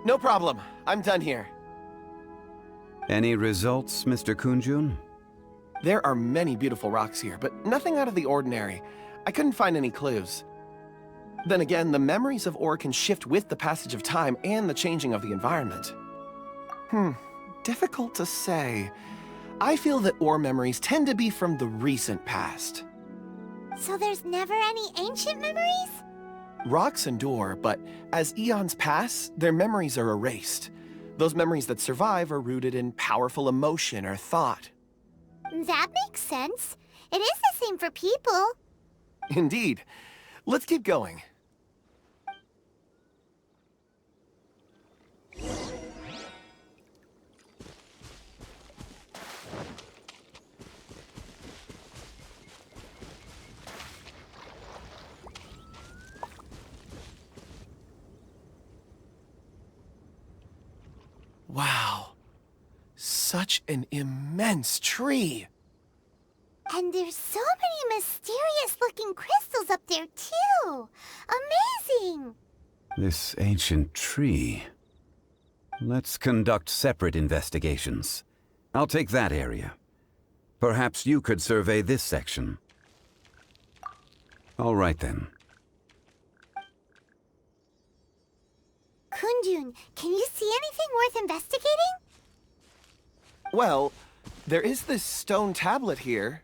No problem. I'm done here. Any results, Mr. Kunjun? There are many beautiful rocks here, but nothing out of the ordinary. I couldn't find any clues. Then again, the memories of ore can shift with the passage of time and the changing of the environment. Difficult to say. I feel that ore memories tend to be from the recent past. So there's never any ancient memories? Rocks endure, but as eons pass, their memories are erased. Those memories that survive are rooted in powerful emotion or thought. That makes sense. It is the same for people. Indeed. Let's keep going. Wow. Such an immense tree. And there's so many mysterious-looking crystals up there, too. Amazing! This ancient tree. Let's conduct separate investigations. I'll take that area. Perhaps you could survey this section. All right, then. Kunjun, can you see anything worth investigating? Well, there is this stone tablet here.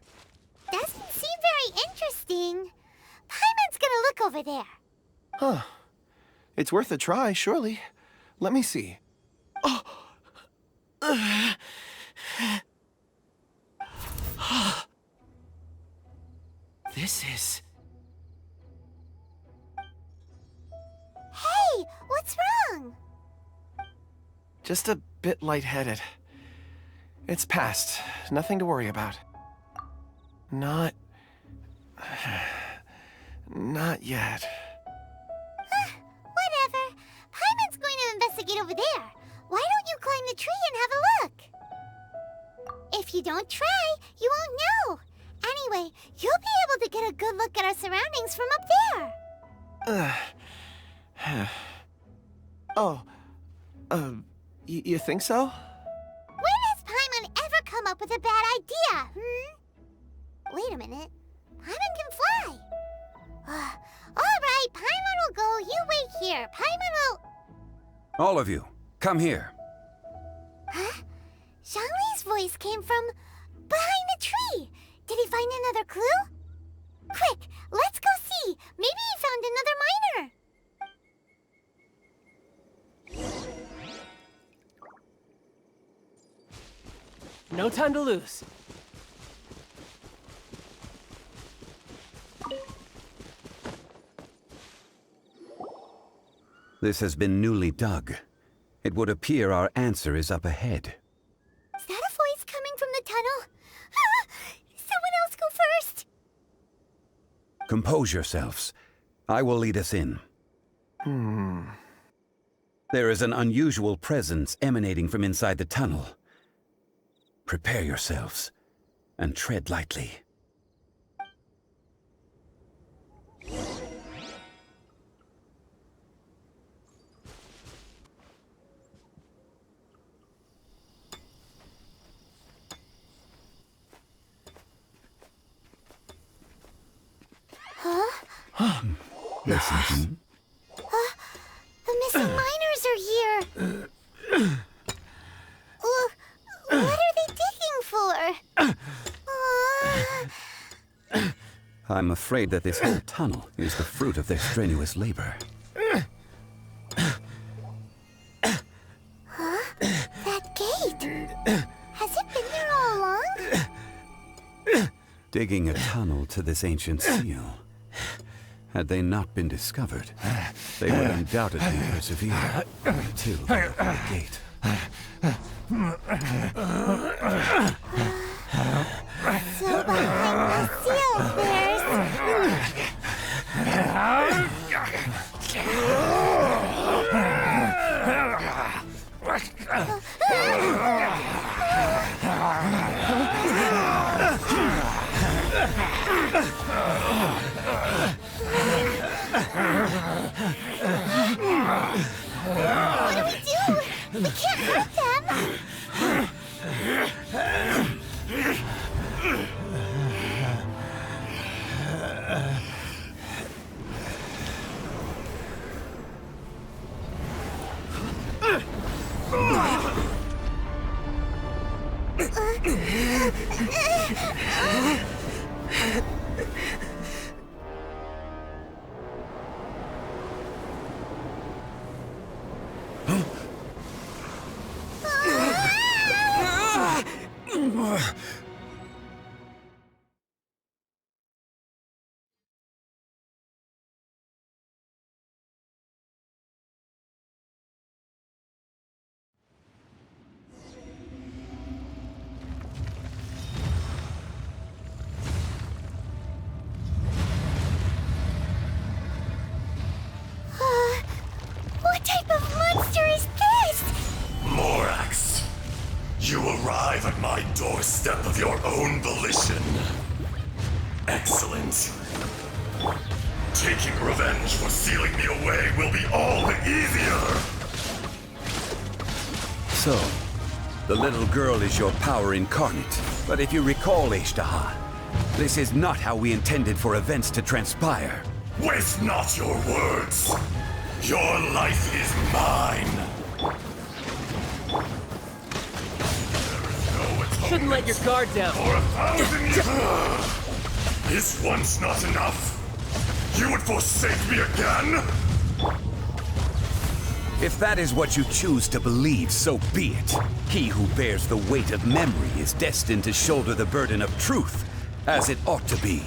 Doesn't seem very interesting. Paimon's gonna look over there. Huh. It's worth a try, surely. Let me see. Oh! This is... Hey, what's wrong? just a bit lightheaded. It's past. Nothing to worry about. Not yet. Whatever. Paimon's going to investigate over there. Why don't you climb the tree and have a look? If you don't try, you won't know. Anyway, you'll be able to get a good look at our surroundings from up there. You think so? When has Paimon ever come up with a bad idea, Wait a minute. Paimon can fly. All right, Paimon will go. You wait here. Paimon will... All of you, come here. Huh? Zhongli's voice came from behind the tree. Did he find another clue? Quick, let's go see. Maybe he found another miner. No time to lose. This has been newly dug. It would appear our answer is up ahead. Is that a voice coming from the tunnel? Someone else go first. Compose yourselves. I will lead us in. There is an unusual presence emanating from inside the tunnel. Prepare yourselves and tread lightly. Listen. The missing miners are here. What are they digging for? I'm afraid that this whole tunnel is the fruit of their strenuous labor. That gate. Has it been there all along? Digging a tunnel to this ancient seal. Had they not been discovered, they would undoubtedly persevere until they opened the gate. So behind the seal there's... What do we do? What type of monster is this? Morax, you arrive at my doorstep of your own volition. Excellent. Taking revenge for sealing me away will be all the easier. So, the little girl is your power incarnate. But if you recall, Ishtaha, this is not how we intended for events to transpire. Waste not your words. Your life is mine. Shouldn't let your guard down. For 1,000 years. Is once not enough? You would forsake me again? If that is what you choose to believe, so be it. He who bears the weight of memory is destined to shoulder the burden of truth, as it ought to be.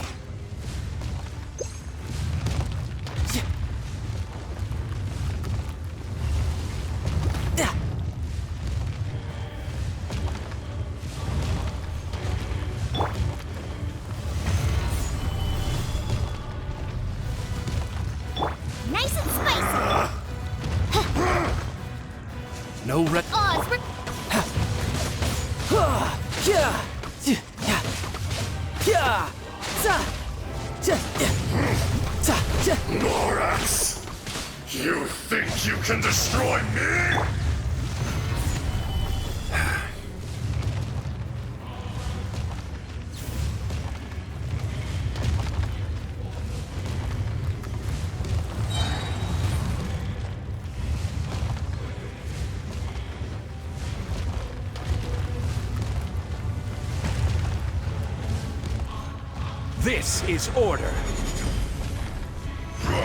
Nice and spicy. No re- Oz, we're... Morax! You think you can destroy me? This is order.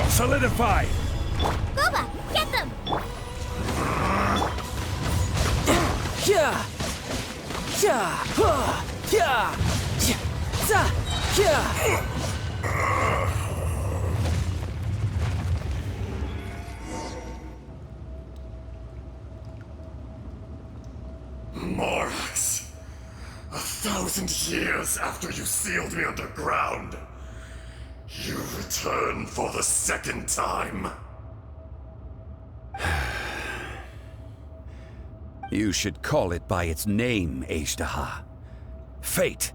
Solidify! Boba, get them! Morax, 1,000 years after you sealed me underground, you return for the second time. You should call it by its name, Ishtaha. Fate.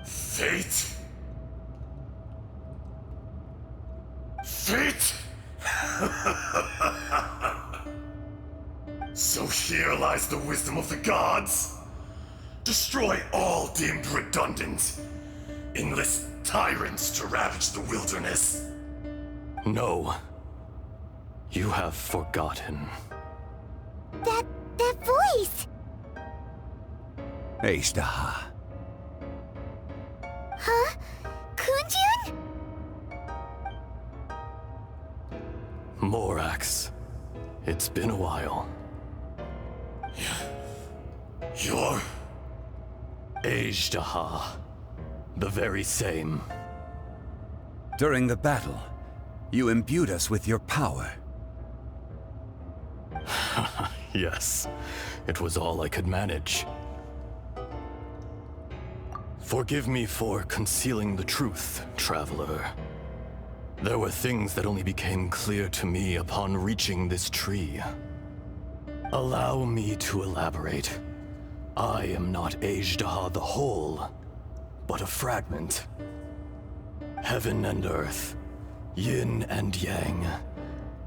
Fate? Fate? So here lies the wisdom of the gods. Destroy all deemed redundant. Enlist tyrants to ravage the wilderness. No. You have forgotten. That voice! Ishtaha. Huh? Kunjun? Morax. It's been a while. You're... Ajdaha. The very same. During the battle, you imbued us with your power. Yes. It was all I could manage. Forgive me for concealing the truth, traveler. There were things that only became clear to me upon reaching this tree. Allow me to elaborate. I am not Ajdaha the whole, but a fragment. Heaven and earth, yin and yang,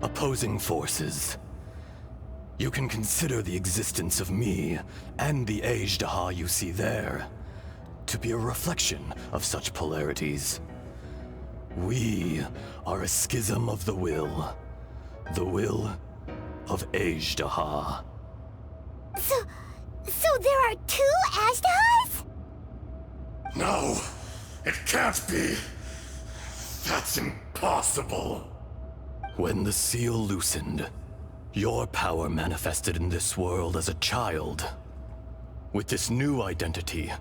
opposing forces. You can consider the existence of me and the Ajdaha you see there to be a reflection of such polarities. We are a schism of the will of Ajdaha. So, So there are two Ashdahs? No, it can't be. That's impossible. When the seal loosened, your power manifested in this world as a child. With this new identity,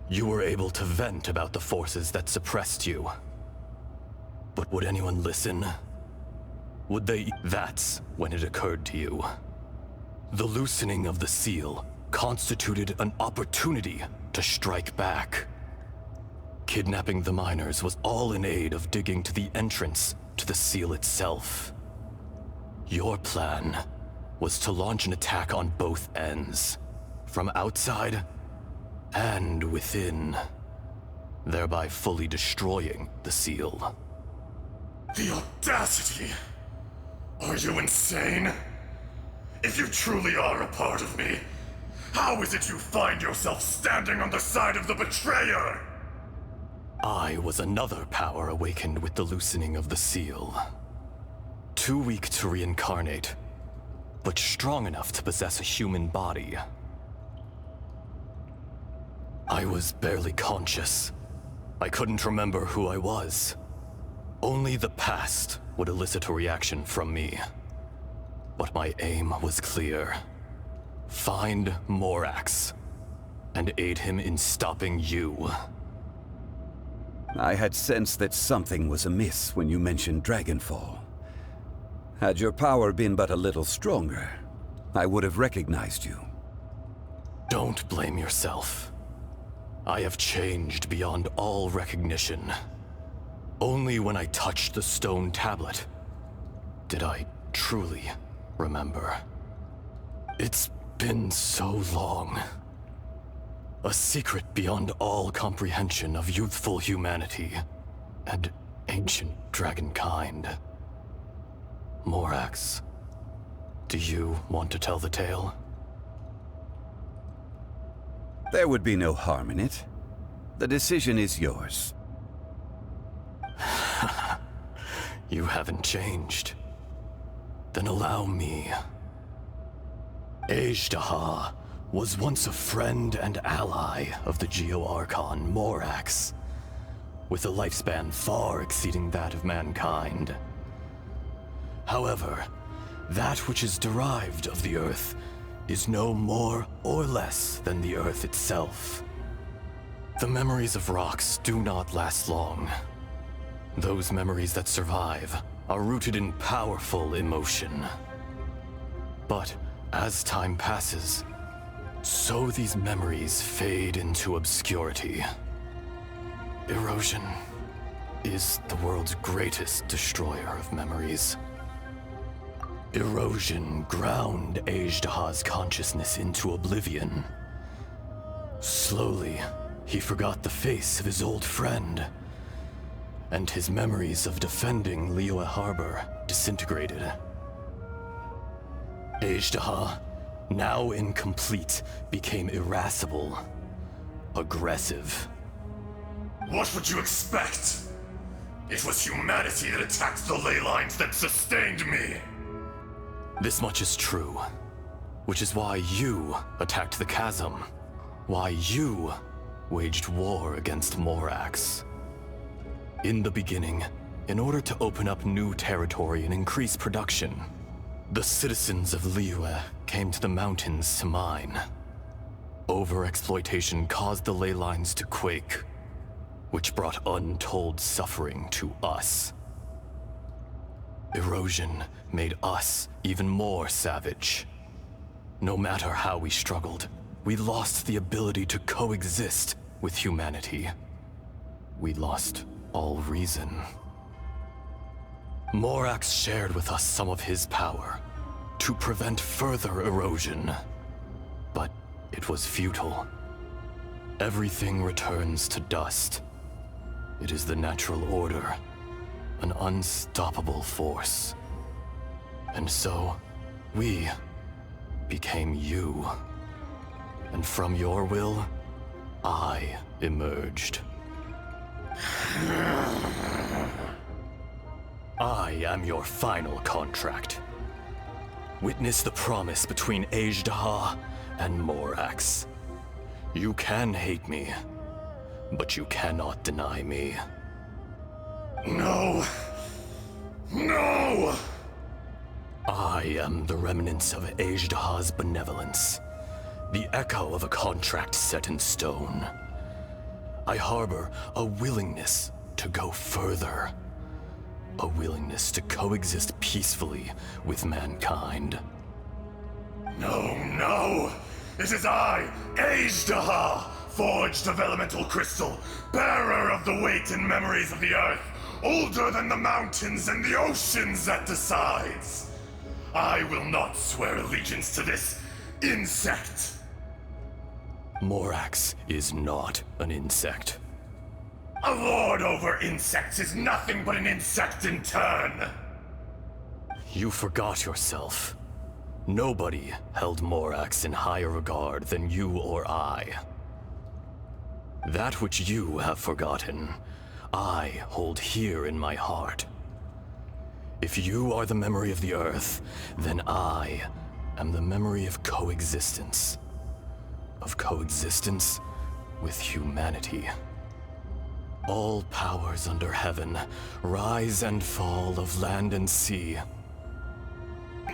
you were able to vent about the forces that suppressed you. But would anyone listen? Would they? That's when it occurred to you. The loosening of the seal constituted an opportunity to strike back. Kidnapping the miners was all in aid of digging to the entrance to the seal itself. Your plan was to launch an attack on both ends, from outside and within, thereby fully destroying the seal. The audacity! Are you insane? If you truly are a part of me, how is it you find yourself standing on the side of the betrayer? I was another power awakened with the loosening of the seal. Too weak to reincarnate, but strong enough to possess a human body. I was barely conscious. I couldn't remember who I was. Only the past would elicit a reaction from me. But my aim was clear. Find Morax, and aid him in stopping you. I had sensed that something was amiss when you mentioned Dragonfall. Had your power been but a little stronger, I would have recognized you. Don't blame yourself. I have changed beyond all recognition. Only when I touched the stone tablet did I truly remember. It's been so long. A secret beyond all comprehension of youthful humanity and ancient dragonkind. Morax, do you want to tell the tale? There would be no harm in it. The decision is yours. You haven't changed. Then allow me. Ajdaha was once a friend and ally of the Geo-Archon Morax, with a lifespan far exceeding that of mankind. However, that which is derived of the Earth is no more or less than the Earth itself. The memories of rocks do not last long. Those memories that survive are rooted in powerful emotion. But as time passes, so these memories fade into obscurity. Erosion is the world's greatest destroyer of memories. Erosion ground Ajdaha's consciousness into oblivion. Slowly, he forgot the face of his old friend, and his memories of defending Liyue Harbor disintegrated. Ajdaha, now incomplete, became irascible, aggressive. What would you expect? It was humanity that attacked the ley lines that sustained me. This much is true, which is why you attacked the chasm, why you waged war against Morax. In the beginning, in order to open up new territory and increase production, the citizens of Liyue came to the mountains to mine. Overexploitation caused the ley lines to quake, which brought untold suffering to us. Erosion made us even more savage. No matter how we struggled, we lost the ability to coexist with humanity. We lost all reason. Morax shared with us some of his power to prevent further erosion, but it was futile. Everything returns to dust. It is the natural order, an unstoppable force. And so, we became you. And from your will, I emerged. I am your final contract. Witness the promise between Ajdaha and Morax. You can hate me, but you cannot deny me. No! No! I am the remnants of Ajdaha's benevolence, the echo of a contract set in stone. I harbor a willingness to go further, a willingness to coexist peacefully with mankind. No, no! It is I, Ajdaha, forged of elemental crystal, bearer of the weight and memories of the earth, older than the mountains and the oceans at the sides. I will not swear allegiance to this insect. Morax is not an insect. A lord over insects is nothing but an insect in turn. You forgot yourself. Nobody held Morax in higher regard than you or I. That which you have forgotten, I hold here in my heart. If you are the memory of the Earth, then I am the memory of coexistence. Of coexistence with humanity. All powers under heaven, rise and fall of land and sea.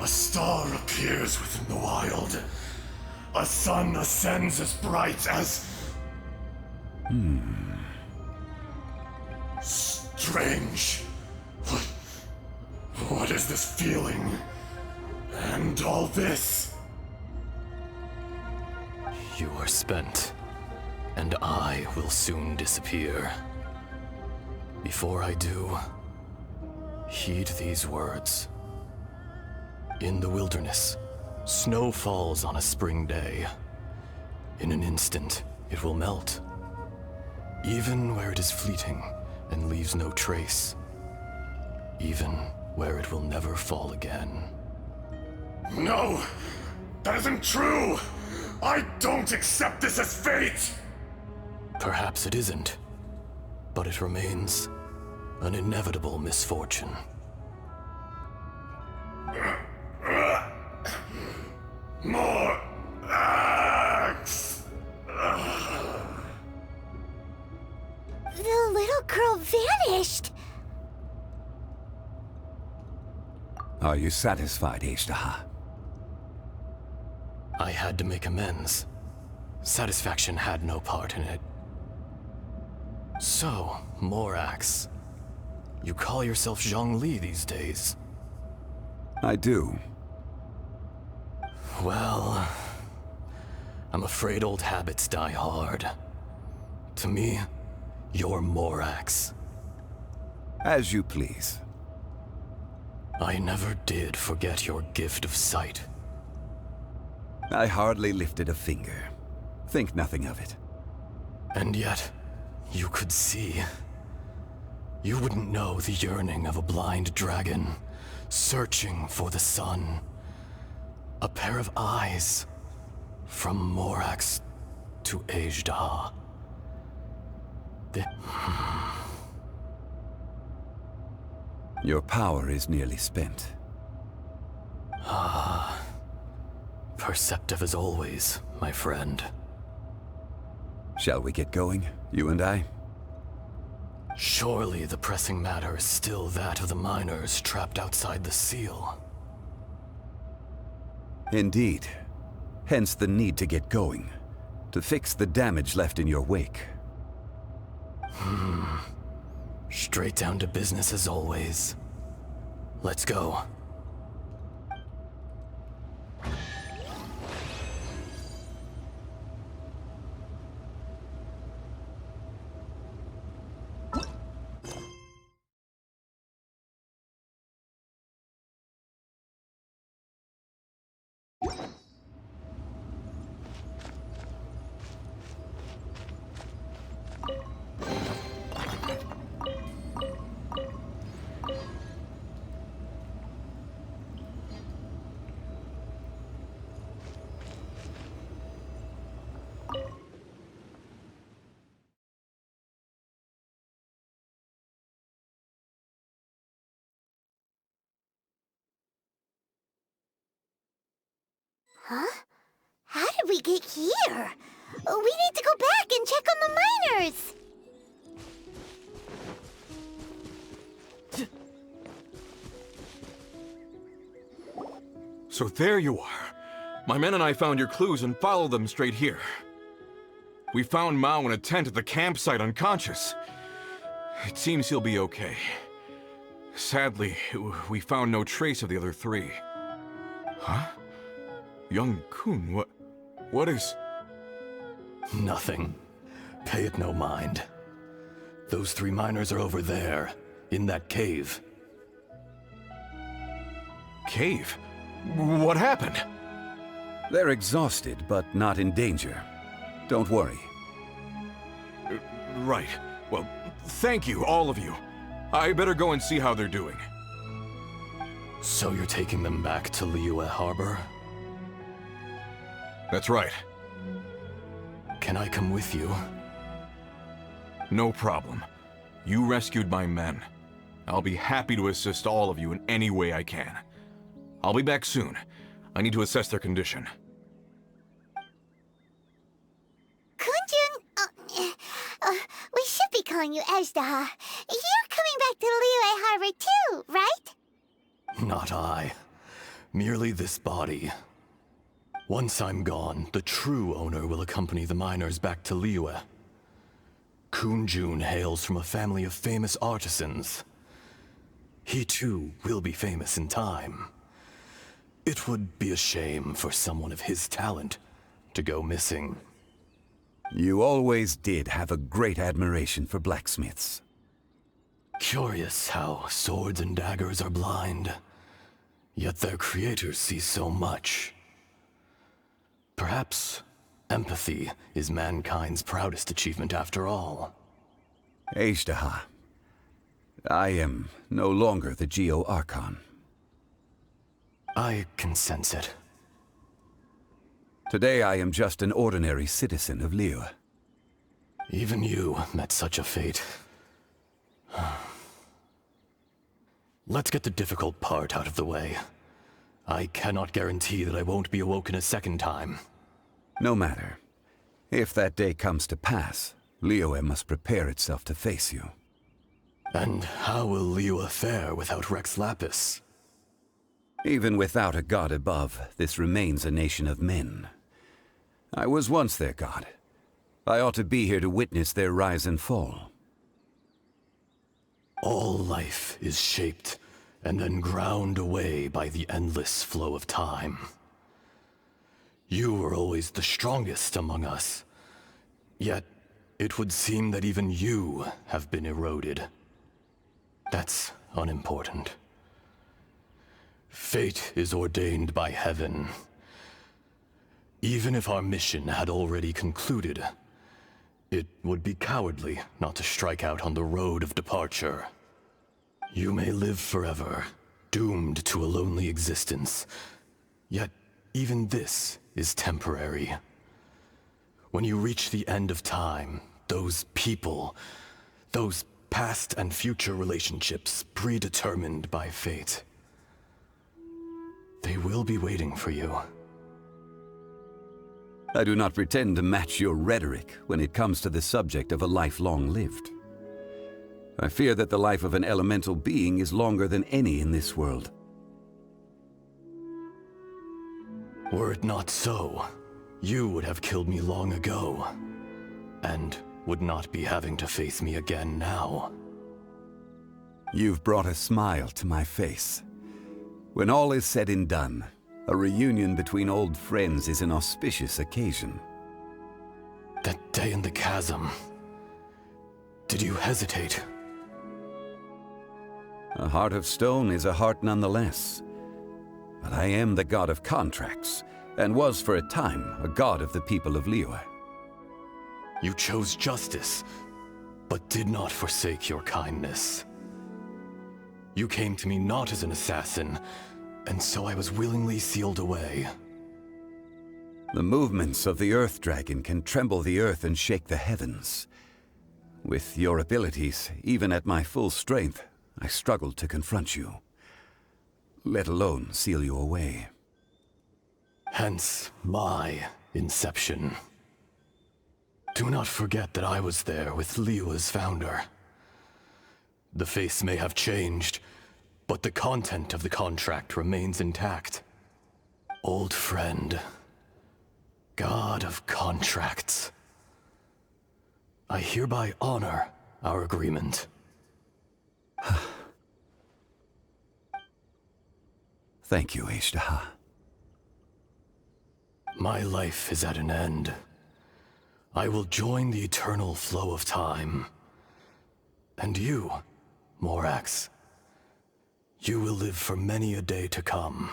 A star appears within the wild. A sun ascends as bright as... Strange. What is this feeling? And all this? You are spent, and I will soon disappear. Before I do, heed these words. In the wilderness, snow falls on a spring day. In an instant, it will melt. Even where it is fleeting and leaves no trace. Even where it will never fall again. No! That isn't true! I don't accept this as fate! Perhaps it isn't, but it remains an inevitable misfortune. More axe! The little girl vanished! Are you satisfied, Ajdaha? I had to make amends. Satisfaction had no part in it. So, Morax, you call yourself Chjun Li these days? I do. Well, I'm afraid old habits die hard. To me, you're Morax. As you please. I never did forget your gift of sight. I hardly lifted a finger. Think nothing of it. And yet, you could see. You wouldn't know the yearning of a blind dragon, searching for the sun. A pair of eyes, from Morax to Ajdaha. Your power is nearly spent. Perceptive as always, my friend. Shall we get going, you and I? Surely the pressing matter is still that of the miners trapped outside the seal. Indeed. Hence the need to get going. To fix the damage left in your wake. Straight down to business as always. Let's go. Huh? How did we get here? We need to go back and check on the miners. So there you are. My men and I found your clues and followed them straight here. We found Mao in a tent at the campsite unconscious. It seems he'll be okay. Sadly, we found no trace of the other three. Huh? Young Kun, what is... Nothing. Pay it no mind. Those 3 miners are over there, in that cave. Cave? What happened? They're exhausted, but not in danger. Don't worry. Right. Well, thank you, all of you. I better go and see how they're doing. So you're taking them back to Liyue Harbor? That's right. Can I come with you? No problem. You rescued my men. I'll be happy to assist all of you in any way I can. I'll be back soon. I need to assess their condition. Kunjun, we should be calling you Ajdaha. You're coming back to Liyue Harbor too, right? Not I. Merely this body. Once I'm gone, the true owner will accompany the miners back to Liyue. Kunjun hails from a family of famous artisans. He too will be famous in time. It would be a shame for someone of his talent to go missing. You always did have a great admiration for blacksmiths. Curious how swords and daggers are blind, yet their creators see so much. Perhaps empathy is mankind's proudest achievement after all. Ajdaha, I am no longer the Geo-Archon. I can sense it. Today I am just an ordinary citizen of Liyue. Even you met such a fate. Let's get the difficult part out of the way. I cannot guarantee that I won't be awoken a second time. No matter. If that day comes to pass, Liyue must prepare itself to face you. And how will Liyue fare without Rex Lapis? Even without a god above, this remains a nation of men. I was once their god. I ought to be here to witness their rise and fall. All life is shaped and then ground away by the endless flow of time. You were always the strongest among us. Yet, it would seem that even you have been eroded. That's unimportant. Fate is ordained by heaven. Even if our mission had already concluded, it would be cowardly not to strike out on the road of departure. You may live forever, doomed to a lonely existence. Yet, even this is temporary. When you reach the end of time, those people, those past and future relationships predetermined by fate, they will be waiting for you. I do not pretend to match your rhetoric when it comes to the subject of a life long lived. I fear that the life of an elemental being is longer than any in this world. Were it not so, you would have killed me long ago, and would not be having to face me again now. You've brought a smile to my face. When all is said and done, a reunion between old friends is an auspicious occasion. That day in the chasm, did you hesitate? A heart of stone is a heart nonetheless. But I am the god of contracts, and was for a time a god of the people of Liyue. You chose justice, but did not forsake your kindness. You came to me not as an assassin, and so I was willingly sealed away. The movements of the Earth Dragon can tremble the earth and shake the heavens. With your abilities, even at my full strength, I struggled to confront you, let alone seal you away. Hence my inception. Do not forget that I was there with Liyue's founder. The face may have changed, but the content of the contract remains intact. Old friend, God of contracts, I hereby honor our agreement. Thank you, Ishtaha. My life is at an end. I will join the eternal flow of time. And you, Morax, you will live for many a day to come.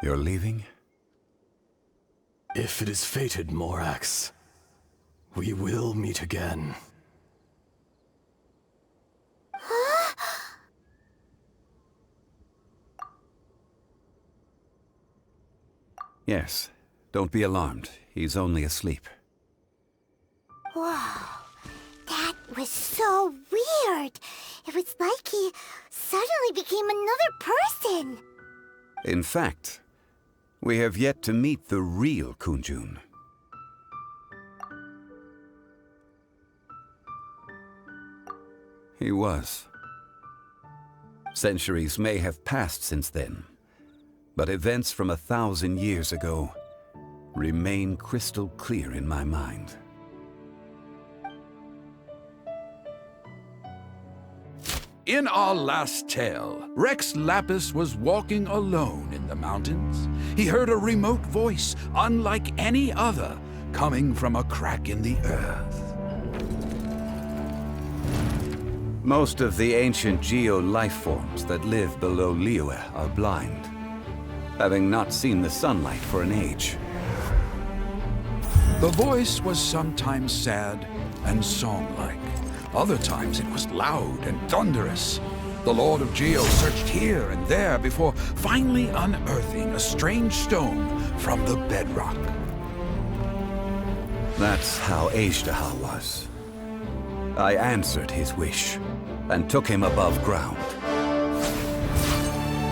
You're leaving? If it is fated, Morax, we will meet again. Yes. Don't be alarmed. He's only asleep. Whoa, that was so weird. It was like he suddenly became another person. In fact, we have yet to meet the real Kunjun. He was. Centuries may have passed since then, but events from 1,000 years ago remain crystal clear in my mind. In our last tale, Rex Lapis was walking alone in the mountains. He heard a remote voice, unlike any other, coming from a crack in the earth. Most of the ancient geo-life forms that live below Liyue are blind, having not seen the sunlight for an age. The voice was sometimes sad and song-like. Other times it was loud and thunderous. The Lord of Geo searched here and there before finally unearthing a strange stone from the bedrock. That's how Ishtaha was. I answered his wish and took him above ground.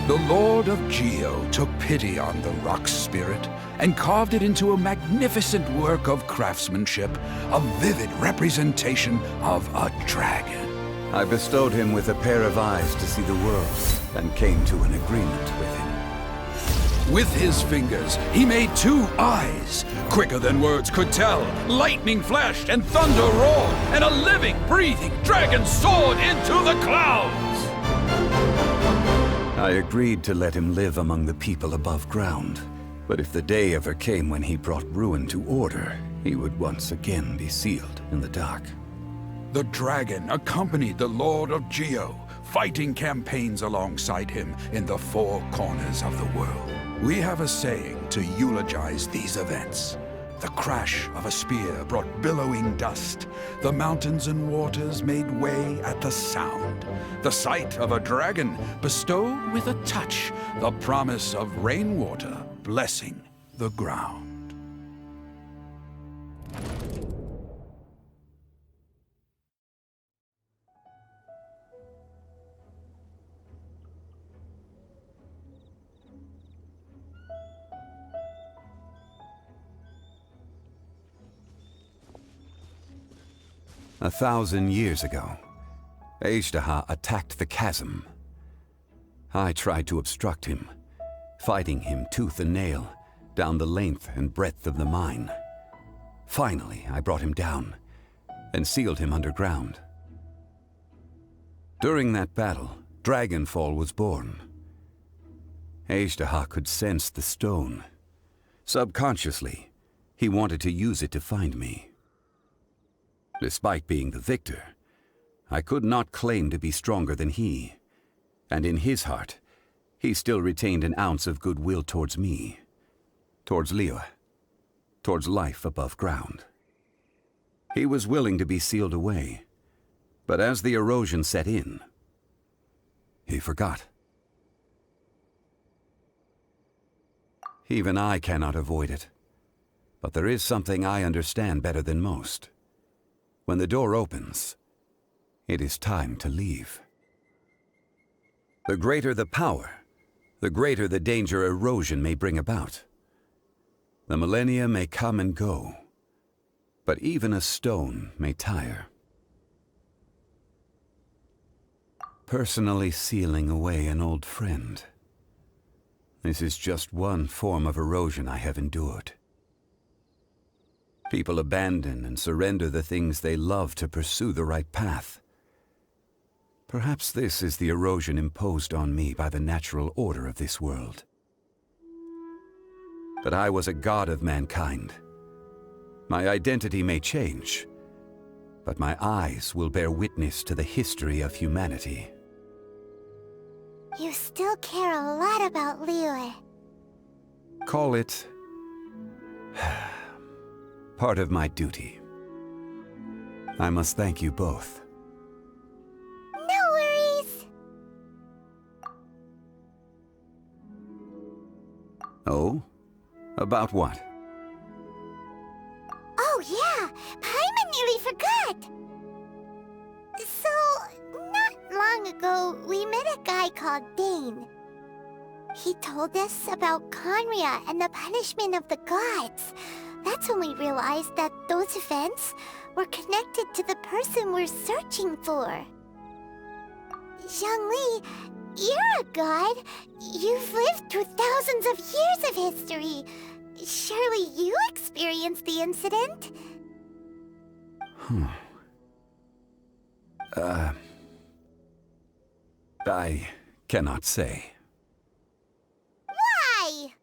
The Lord of Geo took pity on the rock spirit and carved it into a magnificent work of craftsmanship, a vivid representation of a dragon. I bestowed him with a pair of eyes to see the world and came to an agreement with him. With his fingers, he made 2 eyes. Quicker than words could tell, lightning flashed and thunder roared, and a living, breathing dragon soared into the clouds. I agreed to let him live among the people above ground. But if the day ever came when he brought ruin to order, he would once again be sealed in the dark. The dragon accompanied the Lord of Geo, fighting campaigns alongside him in the 4 corners of the world. We have a saying to eulogize these events. The crash of a spear brought billowing dust. The mountains and waters made way at the sound. The sight of a dragon bestowed with a touch the promise of rainwater blessing the ground. A 1,000 years ago, Ishtaha attacked the chasm. I tried to obstruct him, fighting him tooth and nail down the length and breadth of the mine. Finally, I brought him down and sealed him underground. During that battle, Dragonfall was born. Ishtaha could sense the stone. Subconsciously, he wanted to use it to find me. Despite being the victor, I could not claim to be stronger than he, and in his heart, he still retained an ounce of goodwill towards me, towards Liyue, towards life above ground. He was willing to be sealed away, but as the erosion set in, he forgot. Even I cannot avoid it, but there is something I understand better than most. When the door opens, it is time to leave. The greater the power, the greater the danger erosion may bring about. The millennia may come and go, but even a stone may tire. Personally sealing away an old friend. This is just one form of erosion I have endured. People abandon and surrender the things they love to pursue the right path. Perhaps this is the erosion imposed on me by the natural order of this world. But I was a god of mankind. My identity may change, but my eyes will bear witness to the history of humanity. You still care a lot about Liyue. Call it part of my duty. I must thank you both. No worries. Oh? About what? Oh yeah, Paimon nearly forgot. So, not long ago, we met a guy called Dane. He told us about Conria and the punishment of the gods. That's when we realized that those events were connected to the person we're searching for. Chjun Li, you're a god. You've lived through thousands of years of history. Surely you experienced the incident? I cannot say. Why?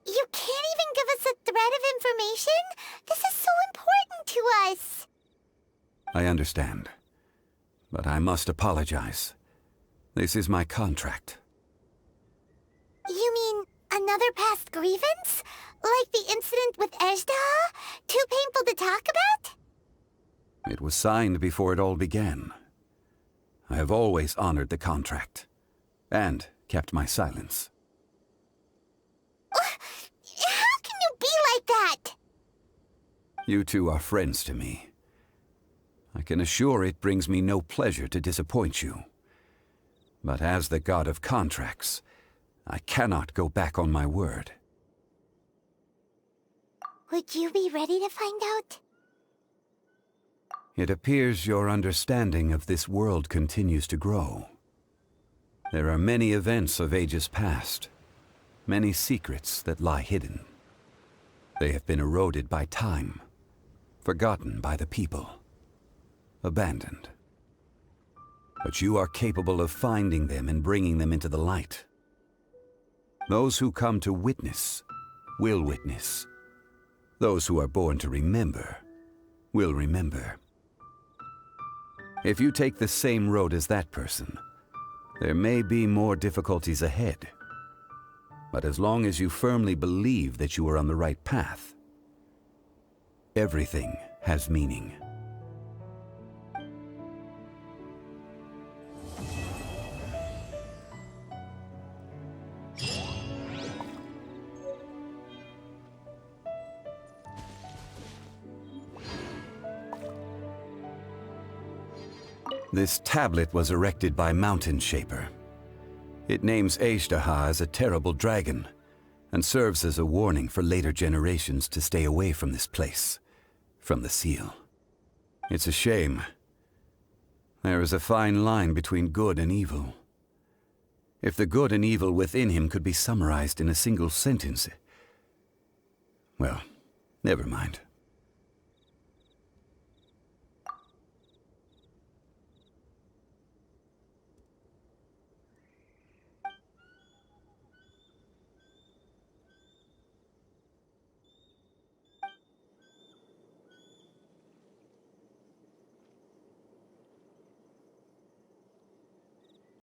You can't even give us a thread of information? This is so important to us. I understand. But I must apologize. This is my contract. You mean another past grievance? Like the incident with Ejdah? Too painful to talk about? It was signed before it all began. I have always honored the contract, and kept my silence. How can you be like that? You two are friends to me. I can assure it brings me no pleasure to disappoint you. But as the god of contracts, I cannot go back on my word. Would you be ready to find out? It appears your understanding of this world continues to grow. There are many events of ages past, many secrets that lie hidden. They have been eroded by time, forgotten by the people, abandoned. But you are capable of finding them and bringing them into the light. Those who come to witness will witness. Those who are born to remember will remember. If you take the same road as that person, there may be more difficulties ahead. But as long as you firmly believe that you are on the right path, everything has meaning. This tablet was erected by Mountain Shaper. It names Ejdah as a terrible dragon, and serves as a warning for later generations to stay away from this place, from the seal. It's a shame. There is a fine line between good and evil. If the good and evil within him could be summarized in a single sentence... Well, never mind.